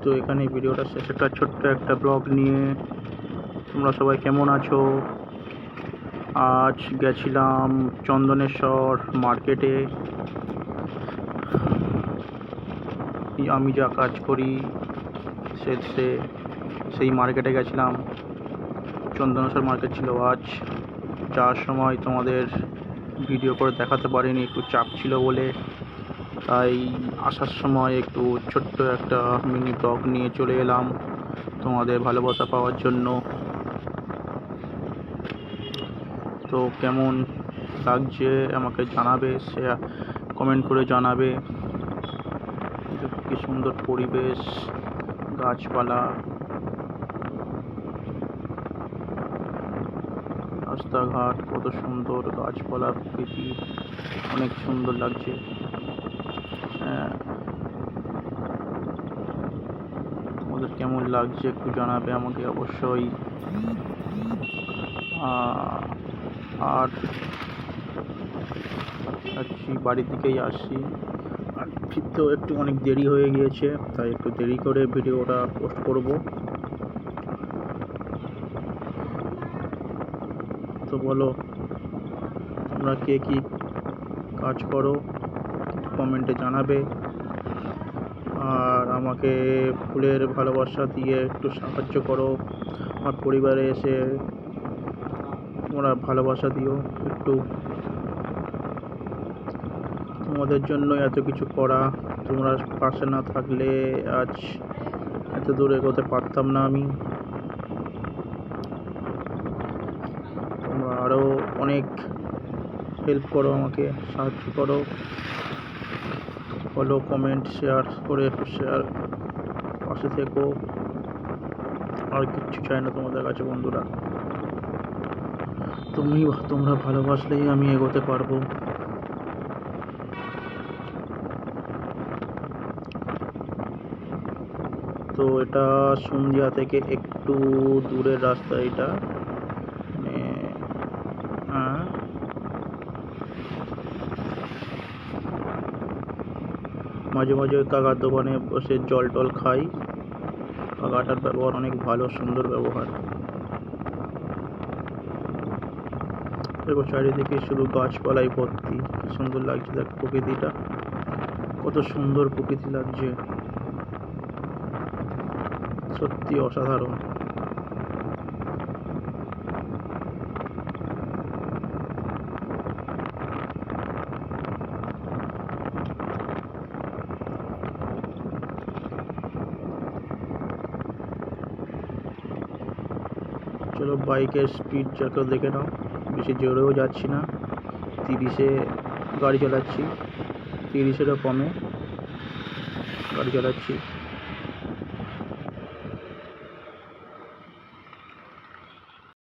তো এখানে ভিডিওটা শেষ, একটা ছোট্ট একটা ব্লগ নিয়ে। তোমরা সবাই কেমন আছো? আজ গেছিলাম চন্দনেশ্বর মার্কেটে। আমি যা কাজ করি সেই মার্কেটে গেছিলাম। চন্দনেশ্বর মার্কেট ছিল আজ। যাওয়ার সময় তোমাদের ভিডিও করে দেখাতে পারিনি, একটু চাপ ছিল বলে। তাই আসার সময় একটু ছোট্ট একটা মিনি ব্লগ নিয়ে চলে এলাম তোমাদের ভালোবাসা পাওয়ার জন্য। তো কেমন লাগছে আমাকে জানাবে, কমেন্ট করে জানাবে। কি সুন্দর পরিবেশ, গাছপালা, রাস্তাঘাট, কত সুন্দর গাছপালা, প্রকৃতি অনেক সুন্দর লাগছে। তোমাদের কেমন লাগছে একটু জানাবে আমাকে অবশ্যই। আর যাচ্ছি, বাড়ির দিকেই আসছি। আর ফিরতেও একটু অনেক দেরি হয়ে গিয়েছে, তাই একটু দেরি করে ভিডিওটা পোস্ট করব। তো বলো, তোমরা কে কী কাজ করো কমেন্টে জানাবে। আর আমাকে ফুলের ভালোবাসা দিয়ে একটু সাহায্য করো। আমার পরিবারে এসে তোমরা ভালোবাসা দিও একটু। তোমাদের জন্য এত কিছু করা, তোমরা পাশে না থাকলে আজ এত দূর এগোতে পারতাম না আমি। তোমরা আরও অনেক হেল্প করো, আমাকে সাহায্য করো। ফলো, কমেন্ট, শেয়ার করে পাশে থেকো। আর কিচ্ছু চাই না তোমাদের কাছে বন্ধুরা। তোমরা ভালোবাসলেই আমি এগোতে পারবো। তো এটা সন্ধ্যা থেকে একটু দূরের রাস্তা। এটা মাঝে মাঝে কাকার দোকানে বসে জল টল খাই। কাকাটার ব্যবহার অনেক ভালো, সুন্দর ব্যবহার। দেখো চারিদিকে শুধু গাছপালাই ভর্তি, কি সুন্দর লাগছে দেখ প্রকৃতিটা, কত সুন্দর প্রকৃতি লাগছে, সত্যি অসাধারণ। চলো বাইকের স্পিড যাকে দেখে নাও, বেশি জোরেও যাচ্ছি না, 30-এ গাড়ি চালাচ্ছি, 30-এরও কমে গাড়ি চালাচ্ছি।